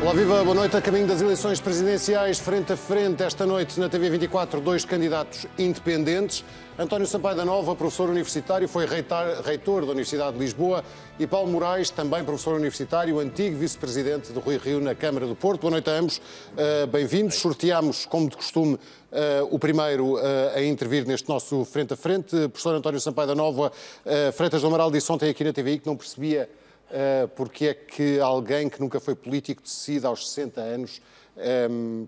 Olá, viva, boa noite. A caminho das eleições presidenciais, frente a frente, esta noite na TV24, dois candidatos independentes. António Sampaio da Nova, professor universitário, foi reitor da Universidade de Lisboa, e Paulo Moraes, também professor universitário, antigo vice-presidente do Rui Rio na Câmara do Porto. Boa noite a ambos. Bem-vindos. Sorteámos, como de costume, o primeiro a intervir neste nosso frente a frente. Professor António Sampaio da Nova, Freitas do Amaral disse ontem aqui na TVI que não percebia porque é que alguém que nunca foi político decide aos 60 anos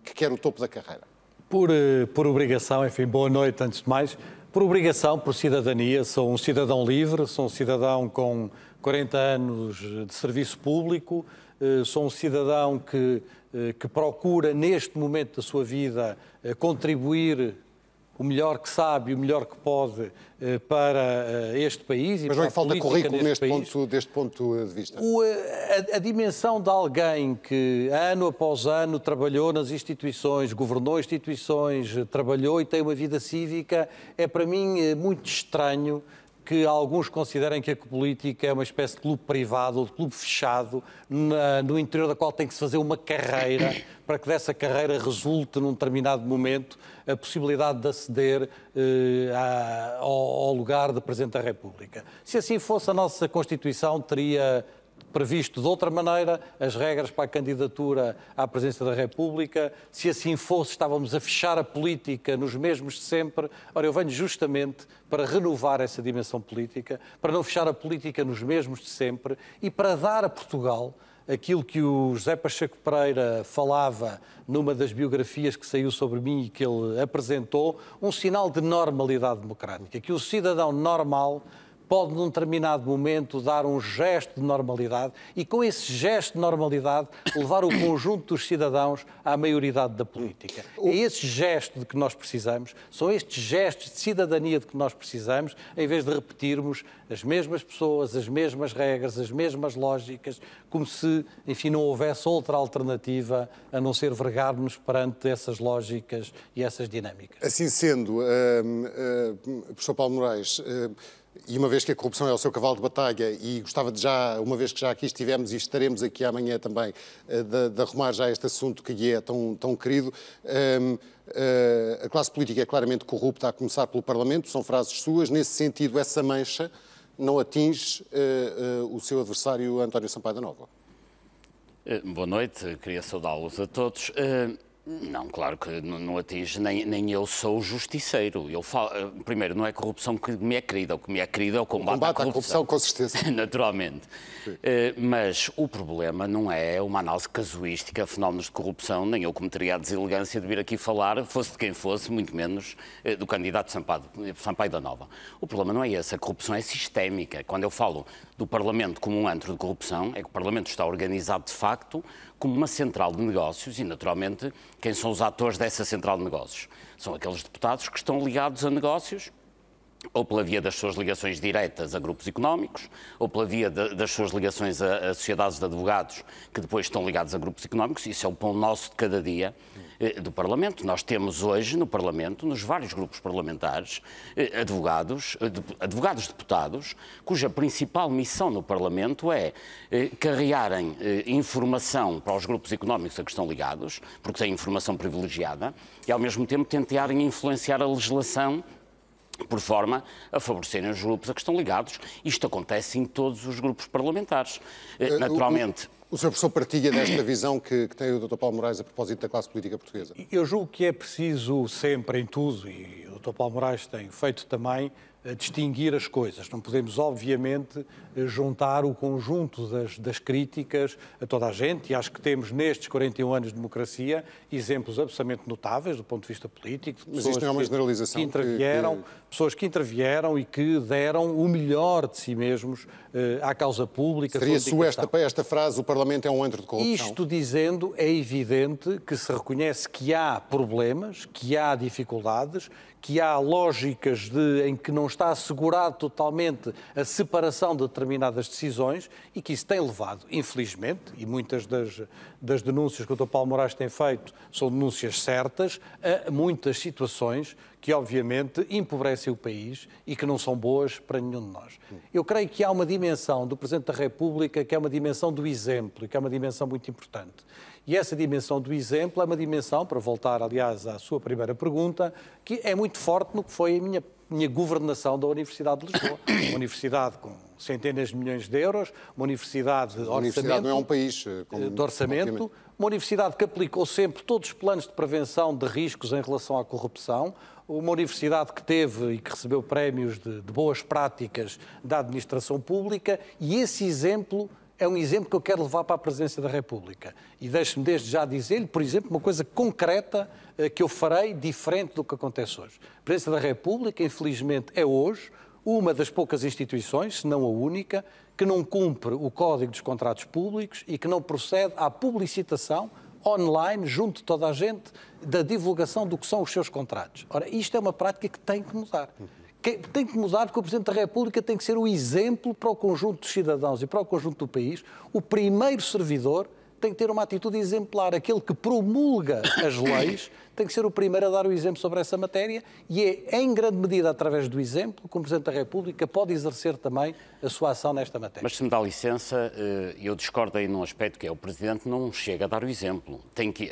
que quer o topo da carreira. Por obrigação, enfim, boa noite antes de mais. Por obrigação, por cidadania, sou um cidadão livre, sou um cidadão com 40 anos de serviço público, sou um cidadão que procura, neste momento da sua vida, contribuir o melhor que sabe e o melhor que pode para este país. Mas não é que falta currículo deste ponto de vista? A dimensão de alguém que, ano após ano, trabalhou nas instituições, governou instituições, trabalhou e tem uma vida cívica, é para mim muito estranho que alguns considerem que a política é uma espécie de clube privado ou de clube fechado, no interior da qual tem que se fazer uma carreira para que dessa carreira resulte, num determinado momento, a possibilidade de aceder ao lugar de Presidente da República. Se assim fosse, a nossa Constituição teria previsto de outra maneira as regras para a candidatura à presidência da República. Se assim fosse, estávamos a fechar a política nos mesmos de sempre. Ora, eu venho justamente para renovar essa dimensão política, para não fechar a política nos mesmos de sempre e para dar a Portugal aquilo que o José Pacheco Pereira falava numa das biografias que saiu sobre mim e que ele apresentou, um sinal de normalidade democrática, que o cidadão normal pode, num determinado momento, dar um gesto de normalidade e, com esse gesto de normalidade, levar o conjunto dos cidadãos à maioridade da política. É esse gesto de que nós precisamos, são estes gestos de cidadania de que nós precisamos, em vez de repetirmos as mesmas pessoas, as mesmas regras, as mesmas lógicas, como se, enfim, não houvesse outra alternativa a não ser vergar-nos perante essas lógicas e essas dinâmicas. Assim sendo, professor Paulo Moraes, e uma vez que a corrupção é o seu cavalo de batalha, e gostava de já, uma vez que já aqui estivemos e estaremos aqui amanhã também, de arrumar já este assunto que lhe é tão querido, a classe política é claramente corrupta, a começar pelo Parlamento, são frases suas. Nesse sentido, essa mancha não atinge o seu adversário António Sampaio da Nova? Boa noite, queria saudá-los a todos. Não, claro que não atinge, nem eu sou o justiceiro. Primeiro, não é corrupção que me é querida, o que me é querido é o combate à corrupção. Com certeza. Naturalmente. Mas o problema não é uma análise casuística, fenómenos de corrupção, nem eu cometeria a deselegância de vir aqui falar, fosse de quem fosse, muito menos do candidato Sampaio da Nova. O problema não é esse, a corrupção é sistémica. Quando eu falo do Parlamento como um antro de corrupção, é que o Parlamento está organizado de facto como uma central de negócios e, naturalmente, quem são os atores dessa central de negócios? São aqueles deputados que estão ligados a negócios, ou pela via das suas ligações diretas a grupos económicos, ou pela via das suas ligações a sociedades de advogados que depois estão ligados a grupos económicos. Isso é o pão nosso de cada dia do Parlamento. Nós temos hoje no Parlamento, nos vários grupos parlamentares, advogados deputados, cuja principal missão no Parlamento é carrearem informação para os grupos económicos a que estão ligados, porque têm informação privilegiada, e ao mesmo tempo tentarem influenciar a legislação por forma a favorecerem os grupos a que estão ligados. Isto acontece em todos os grupos parlamentares. Naturalmente. O Sr. Professor partilha desta visão que tem o Dr. Paulo Moraes a propósito da classe política portuguesa? Eu julgo que é preciso sempre, em tudo, e o Dr. Paulo Moraes tem feito também, distinguir as coisas. Não podemos, obviamente, juntar o conjunto das críticas a toda a gente, e acho que temos, nestes 41 anos de democracia, exemplos absolutamente notáveis do ponto de vista político. Mas isto não é uma generalização? Pessoas que intervieram e que deram o melhor de si mesmos à causa pública. Seria sua esta frase, o Parlamento é um antro de corrupção? Isto dizendo, é evidente que se reconhece que há problemas, que há dificuldades, que há lógicas em que não está assegurado totalmente a separação de determinadas decisões e que isso tem levado, infelizmente, e muitas das denúncias que o Dr. Paulo Moraes tem feito são denúncias certas, a muitas situações que, obviamente, empobrecem o país e que não são boas para nenhum de nós. Eu creio que há uma dimensão do Presidente da República que é uma dimensão do exemplo e que é uma dimensão muito importante. E essa dimensão do exemplo é uma dimensão, para voltar, aliás, à sua primeira pergunta, que é muito forte no que foi a minha governação da Universidade de Lisboa. Uma universidade com centenas de milhões de euros, uma universidade de orçamento, universidade não é um país de orçamento, uma universidade que aplicou sempre todos os planos de prevenção de riscos em relação à corrupção, uma universidade que teve e que recebeu prémios de boas práticas da administração pública, e esse exemplo é um exemplo que eu quero levar para a Presidência da República. E deixe-me desde já dizer-lhe, por exemplo, uma coisa concreta que eu farei diferente do que acontece hoje. A Presidência da República, infelizmente, é hoje uma das poucas instituições, se não a única, que não cumpre o Código dos Contratos Públicos e que não procede à publicitação online, junto de toda a gente, da divulgação do que são os seus contratos. Ora, isto é uma prática que tem que mudar. Tem que mudar porque o Presidente da República tem que ser o exemplo para o conjunto dos cidadãos e para o conjunto do país. O primeiro servidor tem que ter uma atitude exemplar. Aquele que promulga as leis tem que ser o primeiro a dar o exemplo sobre essa matéria e é, em grande medida, através do exemplo, que o Presidente da República pode exercer também a sua ação nesta matéria. Mas, se me dá licença, eu discordo aí num aspecto que é o Presidente não chega a dar o exemplo.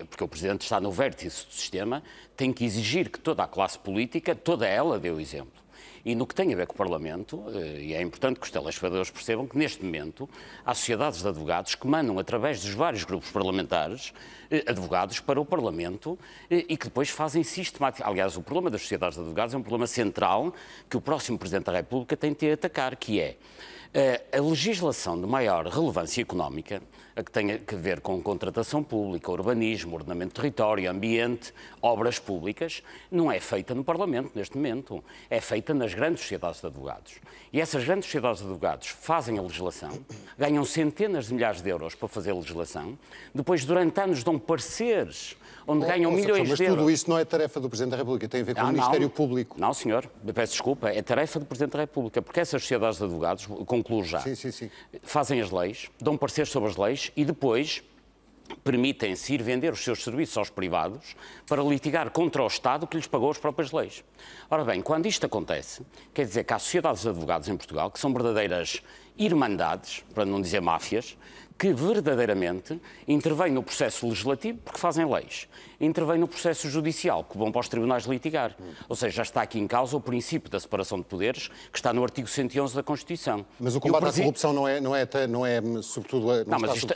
Porque o Presidente está no vértice do sistema, tem que exigir que toda a classe política, toda ela, dê o exemplo. E no que tem a ver com o Parlamento, e é importante que os telespectadores percebam que, neste momento, há sociedades de advogados que mandam, através dos vários grupos parlamentares, advogados para o Parlamento e que depois fazem sistemática. Aliás, o problema das sociedades de advogados é um problema central que o próximo Presidente da República tem de atacar, que é a legislação de maior relevância económica, a que tem a ver com contratação pública, urbanismo, ordenamento de território, ambiente, obras públicas, não é feita no Parlamento neste momento, é feita nas grandes sociedades de advogados. E essas grandes sociedades de advogados fazem a legislação, ganham centenas de milhares de euros para fazer a legislação, depois durante anos dão pareceres onde ganham milhões de euros. Mas tudo isso não é tarefa do Presidente da República, tem a ver com o Ministério Público. Não, senhor, peço desculpa, é tarefa do Presidente da República, porque essas sociedades de advogados, concluo já, sim. fazem as leis, dão pareceres sobre as leis e depois permitem-se ir vender os seus serviços aos privados para litigar contra o Estado que lhes pagou as próprias leis. Ora bem, quando isto acontece, quer dizer que há sociedades de advogados em Portugal que são verdadeiras irmandades, para não dizer máfias, que verdadeiramente intervêm no processo legislativo porque fazem leis, intervêm no processo judicial, que vão para os tribunais litigar. Ou seja, já está aqui em causa o princípio da separação de poderes, que está no artigo 111 da Constituição. Mas o combate à corrupção não é sobretudo...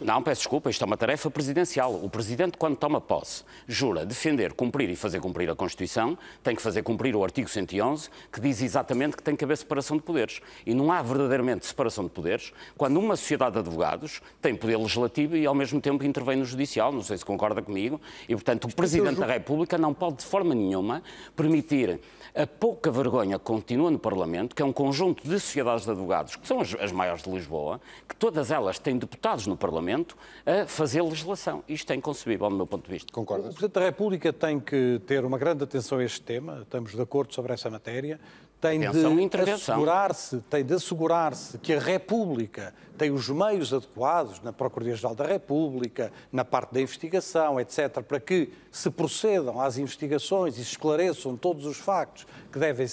Não, peço desculpa, isto é uma tarefa presidencial. O Presidente, quando toma posse, jura defender, cumprir e fazer cumprir a Constituição, tem que fazer cumprir o artigo 111, que diz exatamente que tem que haver separação de poderes. E não há verdadeiramente separação de poderes quando uma sociedade de advogados tem poder legislativo e, ao mesmo tempo, intervém no judicial. Não sei se concorda comigo. E, portanto, o Presidente da República não pode, de forma nenhuma, permitir a pouca vergonha que continua no Parlamento, que é um conjunto de sociedades de advogados, que são as maiores de Lisboa, que todas elas têm deputados no Parlamento a fazer legislação. Isto é inconcebível, do meu ponto de vista. Concordas? O Presidente da República tem que ter uma grande atenção a este tema, estamos de acordo sobre essa matéria. Tem de assegurar-se que a República tem os meios adequados na Procuradoria-Geral da República, na parte da investigação, etc., para que se procedam às investigações e se esclareçam todos os factos que devem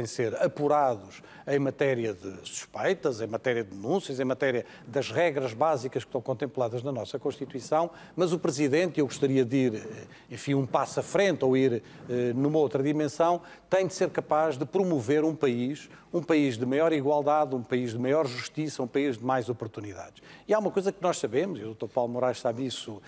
ser apurados em matéria de suspeitas, em matéria de denúncias, em matéria das regras básicas que estão contempladas na nossa Constituição, mas o Presidente, eu gostaria de ir, enfim, um passo à frente ou ir numa outra dimensão, tem de ser capaz de promover um país de maior igualdade, um país de maior justiça, um país de mais oportunidades. E há uma coisa que nós sabemos, e o Dr. Paulo Moraes sabe isso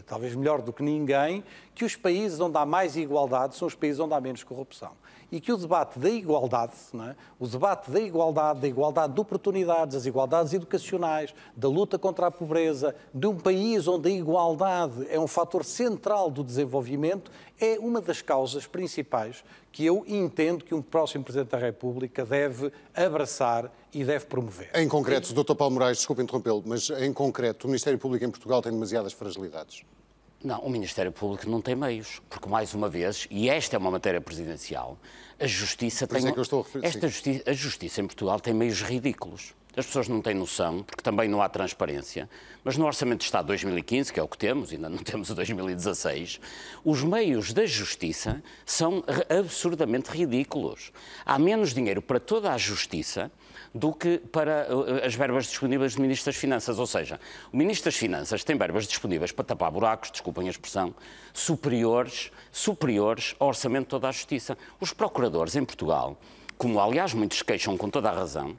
talvez melhor do que ninguém, que os países onde há mais igualdade são os países onde há menos corrupção. E que o debate da igualdade, não é? O debate da igualdade de oportunidades, das igualdades educacionais, da luta contra a pobreza, de um país onde a igualdade é um fator central do desenvolvimento, é uma das causas principais que eu entendo que um próximo Presidente da República deve abraçar e deve promover. Em concreto, Dr. Paulo Moraes, desculpe interrompê-lo, mas em concreto, o Ministério Público em Portugal tem demasiadas fragilidades. Não, o Ministério Público não tem meios, porque, mais uma vez, e esta é uma matéria presidencial, a Justiça tem... É que eu estou a referir, a Justiça em Portugal tem meios ridículos. As pessoas não têm noção, porque também não há transparência, mas no Orçamento de Estado de 2015, que é o que temos, ainda não temos o 2016, os meios da Justiça são absurdamente ridículos. Há menos dinheiro para toda a Justiça do que para as verbas disponíveis do Ministro das Finanças. Ou seja, o Ministro das Finanças tem verbas disponíveis para tapar buracos, desculpem a expressão, superiores ao orçamento de toda a Justiça. Os procuradores em Portugal, como aliás muitos se queixam com toda a razão,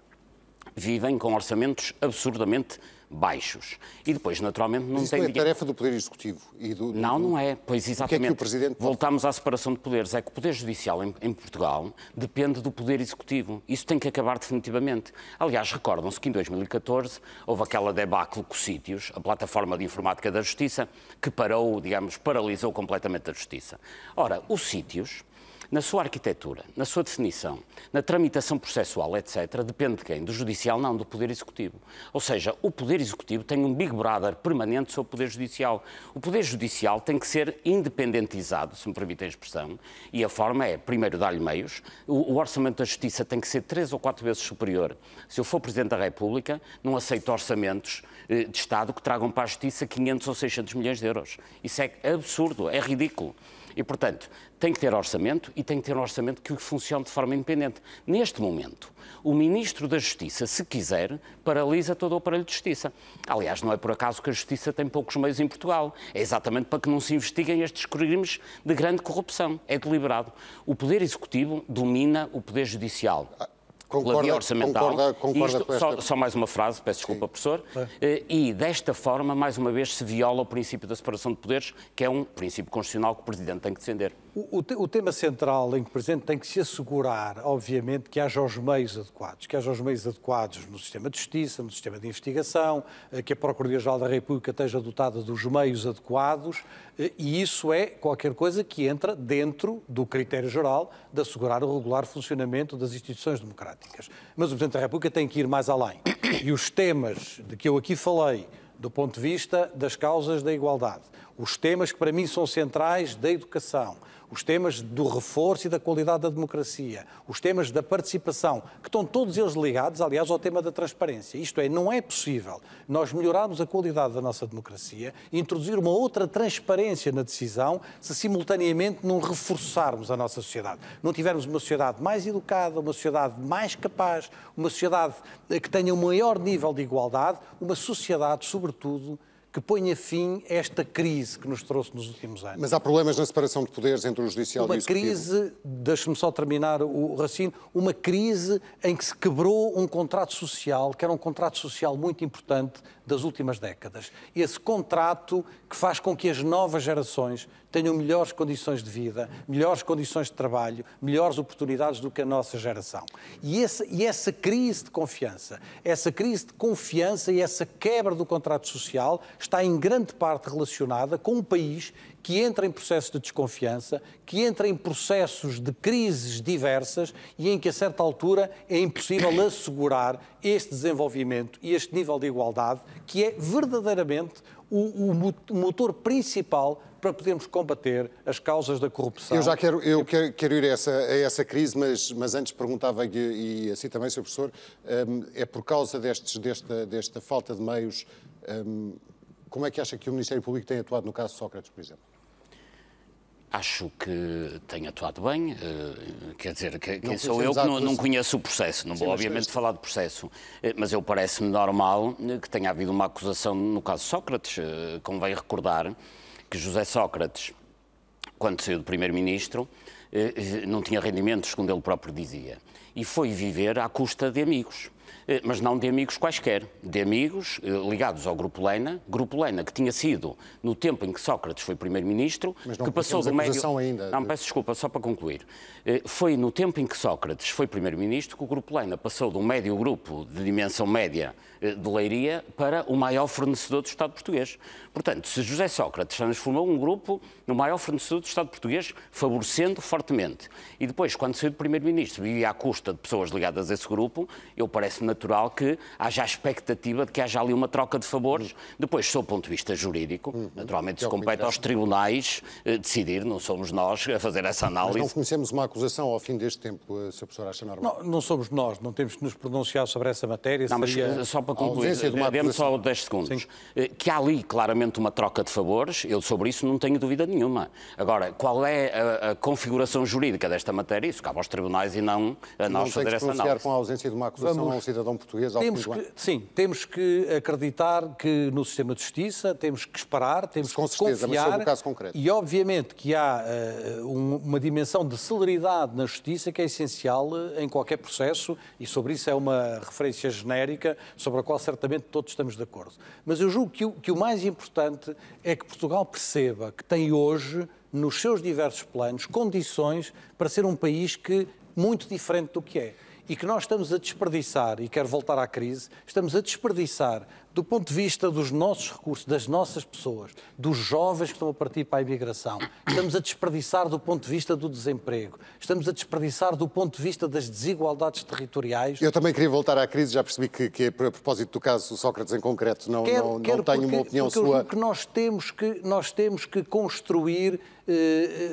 vivem com orçamentos absurdamente baixos. E depois, naturalmente, não tem... Isso é tarefa do Poder Executivo e do... Não é. Pois exatamente. O que é que o Presidente... Voltamos à separação de poderes. É que o Poder Judicial em Portugal depende do Poder Executivo. Isso tem que acabar definitivamente. Aliás, recordam-se que em 2014 houve aquela debacle com os sítios, a plataforma de informática da Justiça, que paralisou completamente a Justiça. Ora, os sítios, na sua arquitetura, na sua definição, na tramitação processual, etc., depende de quem? Do Judicial, não, do Poder Executivo. Ou seja, o Poder Executivo tem um Big Brother permanente sobre o Poder Judicial. O Poder Judicial tem que ser independentizado, se me permitem a expressão, e a forma é, primeiro, dar-lhe meios. O orçamento da Justiça tem que ser 3 ou 4 vezes superior. Se eu for Presidente da República, não aceito orçamentos de Estado que tragam para a Justiça 500 ou 600 milhões de euros. Isso é absurdo, é ridículo. E, portanto, tem que ter orçamento e tem que ter um orçamento que funcione de forma independente. Neste momento, o Ministro da Justiça, se quiser, paralisa todo o aparelho de Justiça. Aliás, não é por acaso que a Justiça tem poucos meios em Portugal. É exatamente para que não se investiguem estes crimes de grande corrupção. É deliberado. O Poder Executivo domina o Poder Judicial. Concorda Isto, com esta... só mais uma frase, peço desculpa, professor. E desta forma, mais uma vez, se viola o princípio da separação de poderes, que é um princípio constitucional que o Presidente tem que defender. O tema central em que o Presidente tem que se assegurar, obviamente, que haja os meios adequados no sistema de justiça, no sistema de investigação, que a Procuradoria-Geral da República esteja dotada dos meios adequados, e isso é qualquer coisa que entra dentro do critério geral de assegurar o regular funcionamento das instituições democráticas. Mas o Presidente da República tem que ir mais além. E os temas de que eu aqui falei, do ponto de vista das causas da igualdade, os temas que para mim são centrais da educação, os temas do reforço e da qualidade da democracia, os temas da participação, que estão todos eles ligados, aliás, ao tema da transparência. Isto é, não é possível nós melhorarmos a qualidade da nossa democracia e introduzir uma outra transparência na decisão se simultaneamente não reforçarmos a nossa sociedade. Não tivermos uma sociedade mais educada, uma sociedade mais capaz, uma sociedade que tenha um maior nível de igualdade, uma sociedade, sobretudo, que ponha fim a esta crise que nos trouxe nos últimos anos. Mas há problemas na separação de poderes entre o Judicial e o Executivo? Uma crise, deixe-me só terminar o raciocínio, uma crise em que se quebrou um contrato social, que era um contrato social muito importante das últimas décadas. Esse contrato que faz com que as novas gerações tenham melhores condições de vida, melhores condições de trabalho, melhores oportunidades do que a nossa geração. E essa crise de confiança e essa quebra do contrato social está em grande parte relacionada com um país que entra em processos de desconfiança, que entra em processos de crises diversas e em que, a certa altura, é impossível assegurar este desenvolvimento e este nível de igualdade, que é verdadeiramente o motor principal para podermos combater as causas da corrupção. Eu quero ir a essa crise, mas antes perguntava, e assim também, Sr. Professor, é por causa desta falta de meios, como é que acha que o Ministério Público tem atuado no caso Sócrates, por exemplo? Acho que tem atuado bem, quer dizer, quem sou eu que não conheço o processo, não vou obviamente falar de processo, mas eu parece-me normal que tenha havido uma acusação no caso Sócrates. Convém recordar que José Sócrates, quando saiu de Primeiro-Ministro, não tinha rendimentos, segundo ele próprio dizia, e foi viver à custa de amigos. Mas não de amigos quaisquer, de amigos ligados ao Grupo Lena que tinha sido, no tempo em que Sócrates foi Primeiro-Ministro, que passou do médio... ainda. Não, peço desculpa, só para concluir. Foi no tempo em que Sócrates foi Primeiro-Ministro que o Grupo Lena passou de um médio grupo de dimensão média de Leiria para o maior fornecedor do Estado português. Portanto, se José Sócrates transformou um grupo no maior fornecedor do Estado português, favorecendo fortemente, e depois, quando saiu de Primeiro-Ministro, vivia à custa de pessoas ligadas a esse grupo, parece natural que haja a expectativa de que haja ali uma troca de favores. Depois, sob o ponto de vista jurídico, naturalmente se compete aos tribunais decidir, não somos nós a fazer essa análise. Mas não conhecemos uma acusação ao fim deste tempo, Sr. Professor, acha normal? Não somos nós, não temos que nos pronunciar sobre essa matéria. Não, mas só para concluir, dê-me só 10 segundos. Sim. Que há ali claramente uma troca de favores, eu sobre isso não tenho dúvida nenhuma. Agora, qual é a configuração jurídica desta matéria? Isso cabe aos tribunais e não a nós fazer essa análise. Com a ausência de uma acusação a um cidadão português ao fim do ano? Sim, temos que acreditar que no sistema de justiça temos que esperar, temos que confiar. Mas sobre o caso concreto. E obviamente que há uma dimensão de celeridade na justiça que é essencial em qualquer processo, e sobre isso é uma referência genérica sobre a qual certamente todos estamos de acordo. Mas eu julgo que o mais importante é que Portugal perceba que tem hoje, nos seus diversos planos, condições para ser um país muito diferente do que é. E que nós estamos a desperdiçar, e quero voltar à crise, estamos a desperdiçar do ponto de vista dos nossos recursos, das nossas pessoas, dos jovens que estão a partir para a imigração, estamos a desperdiçar do ponto de vista do desemprego, estamos a desperdiçar do ponto de vista das desigualdades territoriais. Eu também queria voltar à crise, já percebi que a propósito do caso Sócrates em concreto, não tenho uma opinião sua. Porque nós temos que construir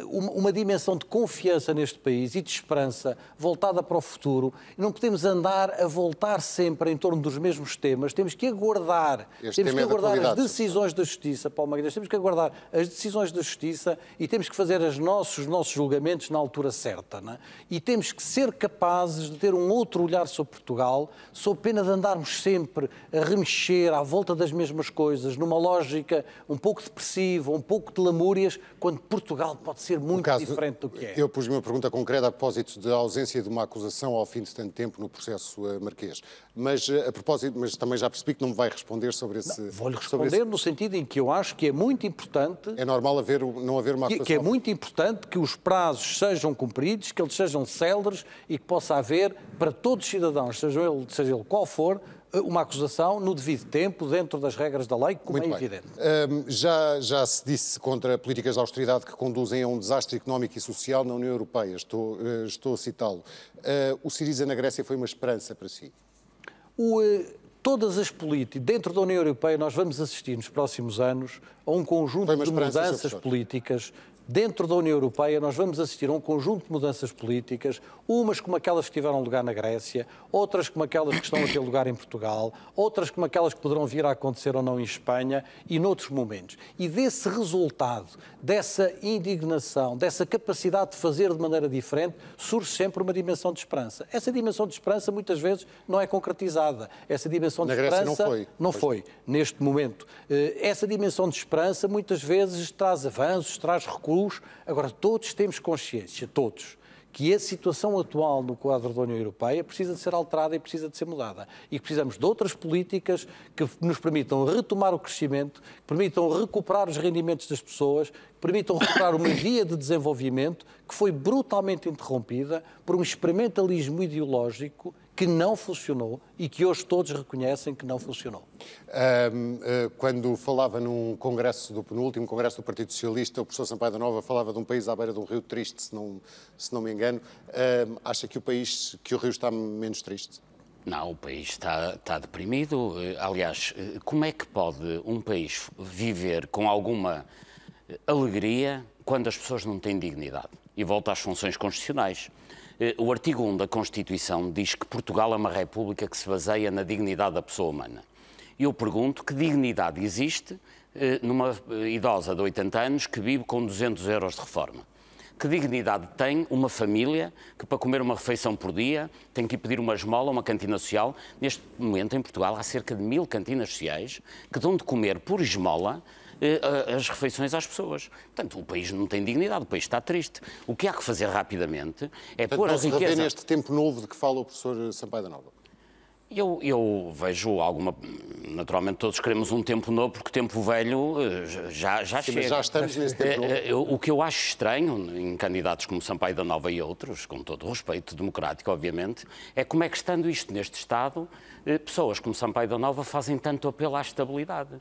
uma dimensão de confiança neste país e de esperança voltada para o futuro. Não podemos andar a voltar sempre em torno dos mesmos temas, temos que aguardar as decisões da Justiça, Paulo Magalhães, temos que aguardar as decisões da Justiça e temos que fazer os nossos julgamentos na altura certa, não é? E temos que ser capazes de ter um outro olhar sobre Portugal, sob pena de andarmos sempre a remexer à volta das mesmas coisas, numa lógica um pouco depressiva, um pouco de lamúrias, quando Portugal pode ser muito diferente do que é. Eu pus-lhe uma pergunta concreta a propósito da ausência de uma acusação ao fim de tanto tempo no processo marquês. Mas também já percebi que não me vai responder sobre esse... Vou-lhe responder no sentido em que eu acho que é muito importante... É normal não haver uma acusação? Que é muito importante que os prazos sejam cumpridos, que eles sejam céleres e que possa haver, para todos os cidadãos, seja ele qual for, uma acusação no devido tempo, dentro das regras da lei, como é evidente. Já se disse contra políticas de austeridade que conduzem a um desastre económico e social na União Europeia. Estou a citá-lo. O Syriza na Grécia foi uma esperança para si? Todas as políticas, dentro da União Europeia, nós vamos assistir nos próximos anos a um conjunto de mudanças políticas. Dentro da União Europeia, nós vamos assistir a um conjunto de mudanças políticas, umas como aquelas que tiveram lugar na Grécia, outras como aquelas que estão a ter lugar em Portugal, outras como aquelas que poderão vir a acontecer ou não em Espanha e noutros momentos. E desse resultado, dessa indignação, dessa capacidade de fazer de maneira diferente, surge sempre uma dimensão de esperança. Essa dimensão de esperança muitas vezes não é concretizada. Essa dimensão de esperança não foi neste momento. Essa dimensão de esperança muitas vezes traz avanços, traz recursos. Agora, todos temos consciência, todos, que a situação atual no quadro da União Europeia precisa de ser alterada e precisa de ser mudada. E que precisamos de outras políticas que nos permitam retomar o crescimento, que permitam recuperar os rendimentos das pessoas, que permitam recuperar uma via de desenvolvimento que foi brutalmente interrompida por um experimentalismo ideológico que não funcionou e que hoje todos reconhecem que não funcionou. Quando falava no último congresso do Partido Socialista, o professor Sampaio da Nova falava de um país à beira de um rio triste, se não me engano. Acha que o rio está menos triste? Não, o país está deprimido. Aliás, como é que pode um país viver com alguma alegria quando as pessoas não têm dignidade? E volta às funções constitucionais. O artigo 1 da Constituição diz que Portugal é uma república que se baseia na dignidade da pessoa humana. E eu pergunto que dignidade existe numa idosa de 80 anos que vive com 200 euros de reforma. Que dignidade tem uma família que para comer uma refeição por dia tem que ir pedir uma esmola a uma cantina social? Neste momento em Portugal há cerca de 1000 cantinas sociais que dão de comer por esmola as refeições às pessoas. Portanto, o país não tem dignidade, o país está triste. O que há que fazer rapidamente é pôr a riqueza... neste tempo novo de que fala o professor Sampaio da Nova. Eu vejo alguma... Naturalmente todos queremos um tempo novo, porque o tempo velho já chega. Mas já estamos nesse tempo novo. O que eu acho estranho em candidatos como Sampaio da Nova e outros, com todo o respeito democrático, obviamente, é como é que, estando isto neste Estado, pessoas como Sampaio da Nova fazem tanto apelo à estabilidade.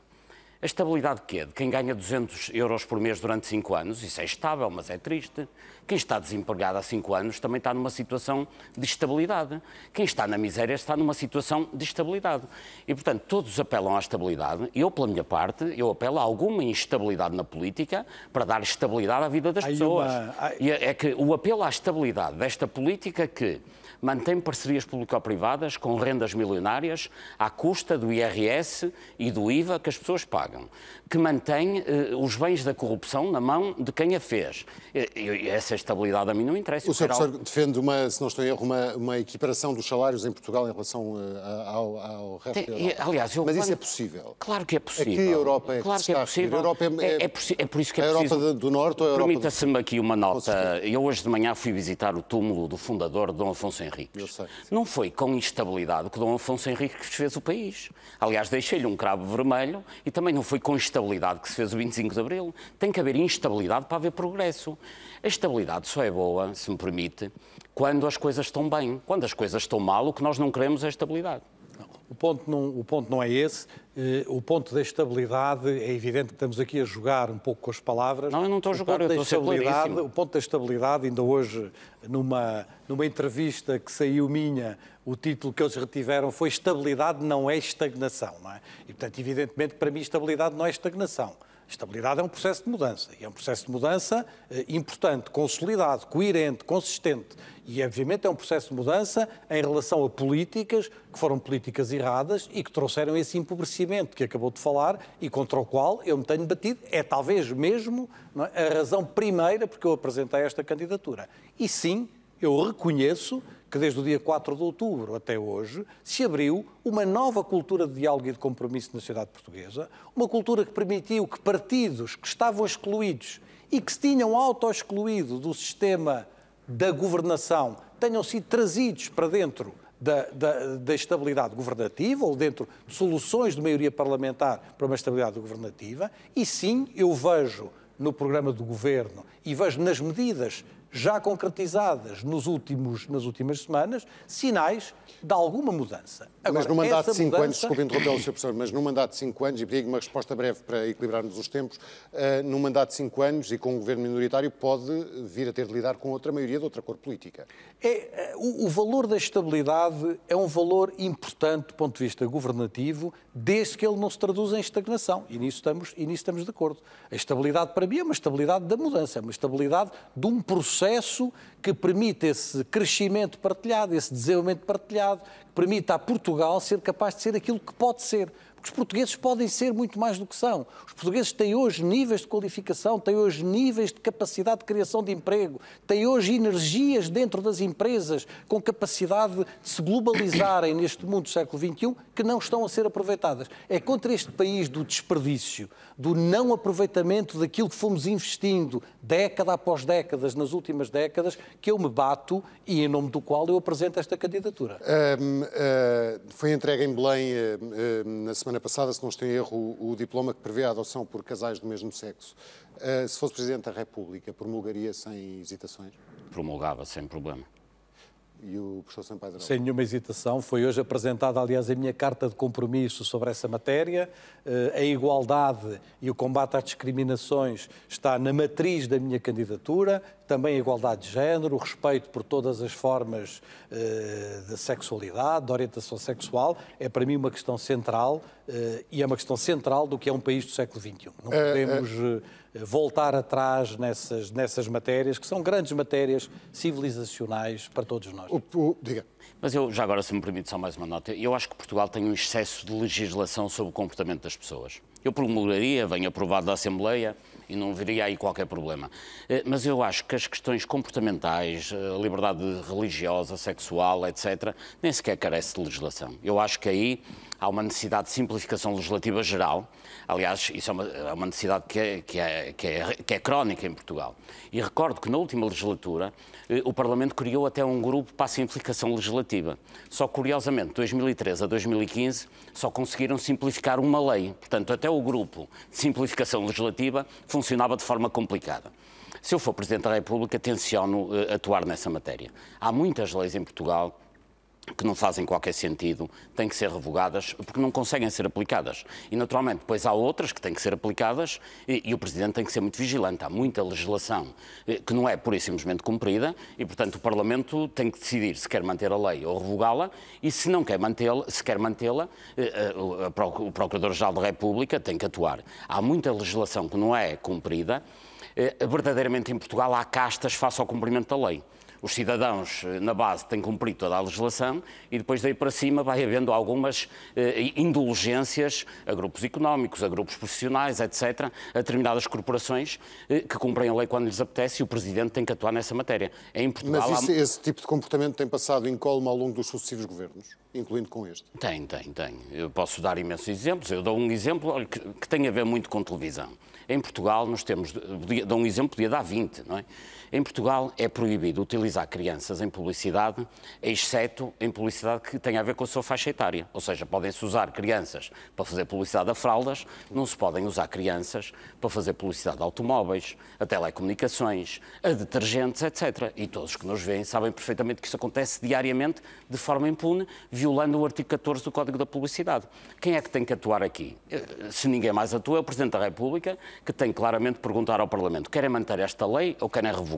A estabilidade de quê? De quem ganha 200 euros por mês durante 5 anos, isso é estável, mas é triste. Quem está desempregado há 5 anos também está numa situação de estabilidade. Quem está na miséria está numa situação de estabilidade. E, portanto, todos apelam à estabilidade. Eu, pela minha parte, eu apelo a alguma instabilidade na política para dar estabilidade à vida das pessoas. E é que o apelo à estabilidade desta política que mantém parcerias público-privadas com rendas milionárias à custa do IRS e do IVA que as pessoas pagam, que mantém os bens da corrupção na mão de quem a fez. Essa estabilidade a mim não interessa. O Sr. Professor defende, se não estou em erro, uma equiparação dos salários em Portugal em relação ao resto da Europa. Aliás, mas isso é possível? Claro que é possível. A que Europa é claro que está a referir? A Europa é por isso que é a preciso... Europa do Norte ou a Europa... Permita-se-me aqui uma nota. Eu hoje de manhã fui visitar o túmulo do fundador, Dom Afonso Henriques. Eu sei. Não foi com instabilidade que Dom Afonso Henriques fez o país. Aliás, deixei-lhe um cravo vermelho e também não foi com instabilidade que se fez o 25 de Abril. Tem que haver instabilidade para haver progresso. A estabilidade só é boa, se me permite, quando as coisas estão bem. Quando as coisas estão mal, o que nós não queremos é estabilidade. O ponto não é esse. O ponto da estabilidade, é evidente que estamos aqui a jogar um pouco com as palavras. Não, eu não estou a jogar, eu estou a ser claríssimo. O ponto da estabilidade, ainda hoje, numa entrevista que saiu minha, o título que eles retiveram foi "Estabilidade não é estagnação", não é? E, portanto, evidentemente, para mim, estabilidade não é estagnação. Estabilidade é um processo de mudança, e é um processo de mudança importante, consolidado, coerente, consistente. E, obviamente, é um processo de mudança em relação a políticas que foram políticas erradas e que trouxeram esse empobrecimento que acabou de falar e contra o qual eu me tenho batido. É talvez mesmo, não é, a razão primeira porque eu apresentei esta candidatura. E sim, eu reconheço que desde o dia 4 de outubro até hoje se abriu uma nova cultura de diálogo e de compromisso na sociedade portuguesa, uma cultura que permitiu que partidos que estavam excluídos e que se tinham auto-excluído do sistema da governação tenham sido trazidos para dentro da estabilidade governativa ou dentro de soluções de maioria parlamentar para uma estabilidade governativa. E sim, eu vejo no programa do Governo e vejo nas medidas já concretizadas nas últimas semanas, sinais de alguma mudança. Agora, mas no mandato de 5 anos, desculpe interrompê-lo, Sr. Professor, mas no mandato de 5 anos, e pedi uma resposta breve para equilibrarmos os tempos, no mandato de 5 anos e com um governo minoritário pode vir a ter de lidar com outra maioria de outra cor política. O valor da estabilidade é um valor importante do ponto de vista governativo, desde que ele não se traduza em estagnação. E nisso estamos de acordo. A estabilidade, para mim, é uma estabilidade da mudança, é uma estabilidade de um processo que permite esse crescimento partilhado, esse desenvolvimento partilhado, que permite a Portugal ser capaz de ser aquilo que pode ser. Porque os portugueses podem ser muito mais do que são. Os portugueses têm hoje níveis de qualificação, têm hoje níveis de capacidade de criação de emprego, têm hoje energias dentro das empresas com capacidade de se globalizarem neste mundo do século XXI que não estão a ser aproveitadas. É contra este país do desperdício, do não aproveitamento daquilo que fomos investindo década após décadas, nas últimas décadas, que eu me bato e em nome do qual eu apresento esta candidatura. Foi entregue em Belém na semana passada, se não estou em erro, o diploma que prevê a adoção por casais do mesmo sexo. Se fosse Presidente da República, promulgaria sem hesitações? Promulgava, sem problema. E o professor Sampaio da Nova? Sem nenhuma hesitação. Foi hoje apresentada, aliás, a minha carta de compromisso sobre essa matéria. A igualdade e o combate às discriminações está na matriz da minha candidatura. Também a igualdade de género, o respeito por todas as formas de sexualidade, de orientação sexual, é para mim uma questão central e é uma questão central do que é um país do século XXI. Não podemos voltar atrás nessas matérias, que são grandes matérias civilizacionais para todos nós. Diga. Mas eu, já agora, se me permite só mais uma nota, eu acho que Portugal tem um excesso de legislação sobre o comportamento das pessoas. Eu promulgaria, venho aprovado da Assembleia e não viria aí qualquer problema. Mas eu acho que as questões comportamentais, a liberdade religiosa, sexual, etc., nem sequer carece de legislação. Eu acho que aí há uma necessidade de simplificação legislativa geral. Aliás, isso é uma necessidade que é crónica em Portugal. E recordo que na última legislatura o Parlamento criou até um grupo para a simplificação legislativa Legislativa. Só curiosamente, de 2013 a 2015, só conseguiram simplificar uma lei. Portanto, até o grupo de simplificação legislativa funcionava de forma complicada. Se eu for Presidente da República, tenciono atuar nessa matéria. Há muitas leis em Portugal que não fazem qualquer sentido, têm que ser revogadas porque não conseguem ser aplicadas. E, naturalmente, depois há outras que têm que ser aplicadas e o Presidente tem que ser muito vigilante. Há muita legislação que não é pura e simplesmente cumprida e, portanto, o Parlamento tem que decidir se quer manter a lei ou revogá-la e, se não quer mantê-la, o Procurador-Geral da República tem que atuar. Há muita legislação que não é cumprida. Verdadeiramente, em Portugal, há castas face ao cumprimento da lei. Os cidadãos, na base, têm cumprido toda a legislação e depois daí para cima vai havendo algumas indulgências a grupos económicos, a grupos profissionais, etc., a determinadas corporações que cumprem a lei quando lhes apetece e o Presidente tem que atuar nessa matéria. Em Portugal, mas esse tipo de comportamento tem passado incólume ao longo dos sucessivos governos, incluindo com este? Tem. Eu posso dar imensos exemplos. Eu dou um exemplo que tem a ver muito com televisão. Em Portugal, nós temos, dou um exemplo, podia dar 20, não é? Em Portugal é proibido utilizar crianças em publicidade, exceto em publicidade que tenha a ver com a sua faixa etária. Ou seja, podem-se usar crianças para fazer publicidade a fraldas, não se podem usar crianças para fazer publicidade a automóveis, a telecomunicações, a detergentes, etc. E todos que nos veem sabem perfeitamente que isso acontece diariamente, de forma impune, violando o artigo 14 do Código da Publicidade. Quem é que tem que atuar aqui? Se ninguém mais atua, é o Presidente da República, que tem claramente de perguntar ao Parlamento: querem manter esta lei ou querem revogá-la?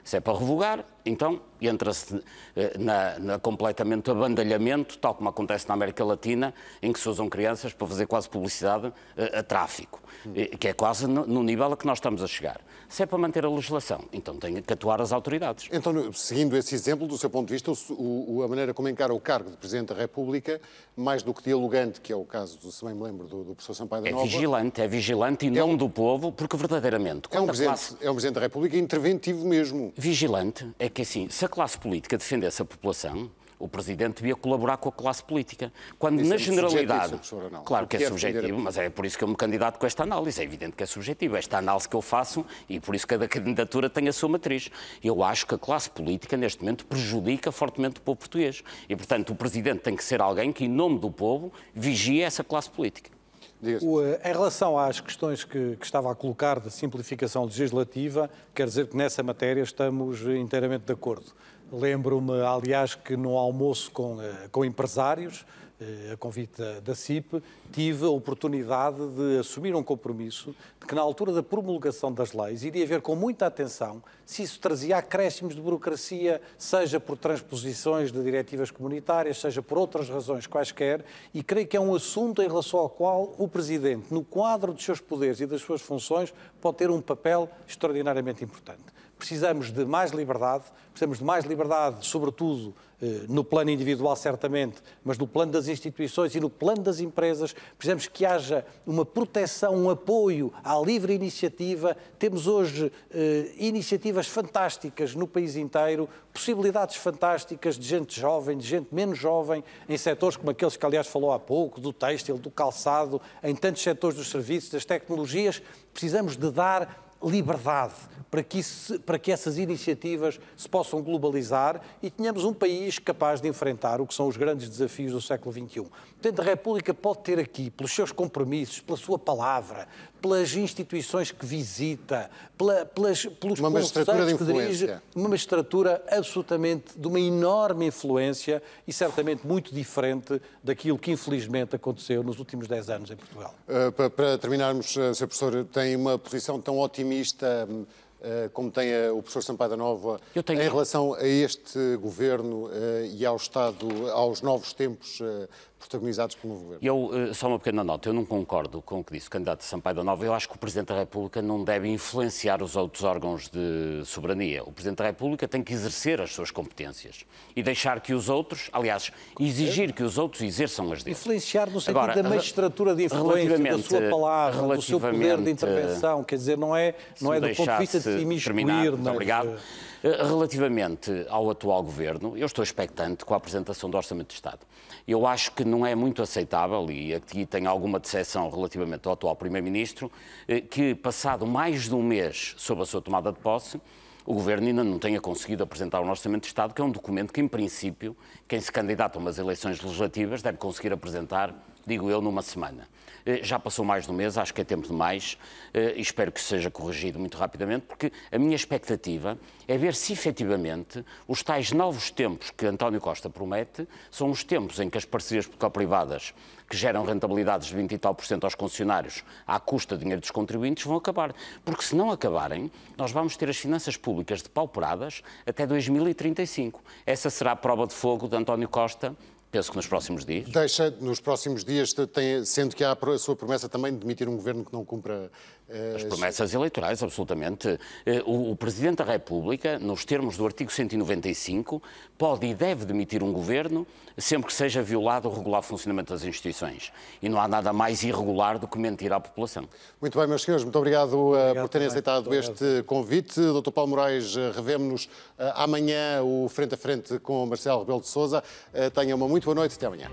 Se é para revogar, então entra-se na completamente abandalhamento, tal como acontece na América Latina, em que se usam crianças para fazer quase publicidade a tráfico, que é quase no nível a que nós estamos a chegar. Se é para manter a legislação, então tem que atuar as autoridades. Então, seguindo esse exemplo, do seu ponto de vista, a maneira como encara o cargo de Presidente da República, mais do que dialogante, que é o caso, se bem me lembro, do professor Sampaio da Nova... É vigilante em nome do povo, porque verdadeiramente... É um Presidente da República interventivo mesmo. Vigilante é que, assim, se a classe política defendesse a população, o Presidente devia colaborar com a classe política. Quando, na generalidade... Claro que é subjetivo, mas é por isso que eu me candidato com esta análise. É evidente que é subjetivo. Esta análise que eu faço, e por isso que cada candidatura tem a sua matriz. Eu acho que a classe política, neste momento, prejudica fortemente o povo português. E, portanto, o Presidente tem que ser alguém que, em nome do povo, vigie essa classe política. Em relação às questões que estava a colocar de simplificação legislativa, quer dizer que nessa matéria estamos inteiramente de acordo. Lembro-me, aliás, que no almoço com empresários, a convite da CIP, tive a oportunidade de assumir um compromisso de que, na altura da promulgação das leis, iria ver com muita atenção se isso trazia acréscimos de burocracia, seja por transposições de diretivas comunitárias, seja por outras razões quaisquer, e creio que é um assunto em relação ao qual o Presidente, no quadro dos seus poderes e das suas funções, pode ter um papel extraordinariamente importante. Precisamos de mais liberdade, sobretudo no plano individual, certamente, mas no plano das instituições e no plano das empresas. Precisamos que haja uma proteção, um apoio à livre iniciativa. Temos hoje iniciativas fantásticas no país inteiro, possibilidades fantásticas de gente jovem, de gente menos jovem, em setores como aqueles que, aliás, falou há pouco, do têxtil, do calçado, em tantos setores dos serviços, das tecnologias. Precisamos de dar liberdade para que essas iniciativas se possam globalizar e tenhamos um país capaz de enfrentar o que são os grandes desafios do século XXI. O Presidente da República pode ter aqui, pelos seus compromissos, pela sua palavra, pelas instituições que visita, pelos conceitos que dirige, uma magistratura absolutamente de uma enorme influência e certamente muito diferente daquilo que infelizmente aconteceu nos últimos 10 anos em Portugal. Para terminarmos, Sr. Professor, tem uma posição tão otimista como tem o professor Sampaio da Nova em relação a este governo e ao Estado, aos novos tempos protagonizados pelo novo governo? Só uma pequena nota, eu não concordo com o que disse o candidato Sampaio da Nova. Eu acho que o Presidente da República não deve influenciar os outros órgãos de soberania. O Presidente da República tem que exercer as suas competências e deixar que os outros, aliás, exigir que os outros exerçam as deles. Influenciar no sentido da magistratura de influência, da sua palavra, do seu poder de intervenção, quer dizer, não é do ponto de vista de se imiscuir. Muito obrigado. Relativamente ao atual governo, eu estou expectante com a apresentação do Orçamento de Estado. Eu acho que não é muito aceitável, e aqui tenho alguma decepção relativamente ao atual Primeiro-Ministro, que passado mais de um mês sob a sua tomada de posse, o Governo ainda não tenha conseguido apresentar um Orçamento de Estado, que é um documento que, em princípio, quem se candidata a umas eleições legislativas deve conseguir apresentar, digo eu, numa semana. Já passou mais de um mês, acho que é tempo demais, e espero que seja corrigido muito rapidamente, porque a minha expectativa é ver se efetivamente os tais novos tempos que António Costa promete são os tempos em que as parcerias público-privadas, que geram rentabilidades de 20 e tal % aos concessionários à custa de dinheiro dos contribuintes, vão acabar. Porque se não acabarem, nós vamos ter as finanças públicas depauperadas até 2035. Essa será a prova de fogo de António Costa, penso que nos próximos dias. Deixa, nos próximos dias, sendo que há a sua promessa também de demitir um governo que não cumpra... As promessas eleitorais, absolutamente. O Presidente da República, nos termos do artigo 195, pode e deve demitir um governo sempre que seja violado o regular funcionamento das instituições. E não há nada mais irregular do que mentir à população. Muito bem, meus senhores, muito obrigado por terem aceitado este convite. Dr. Paulo Moraes, revemo-nos amanhã o Frente a Frente com Marcelo Rebelo de Sousa. Tenha uma muito boa noite e até amanhã.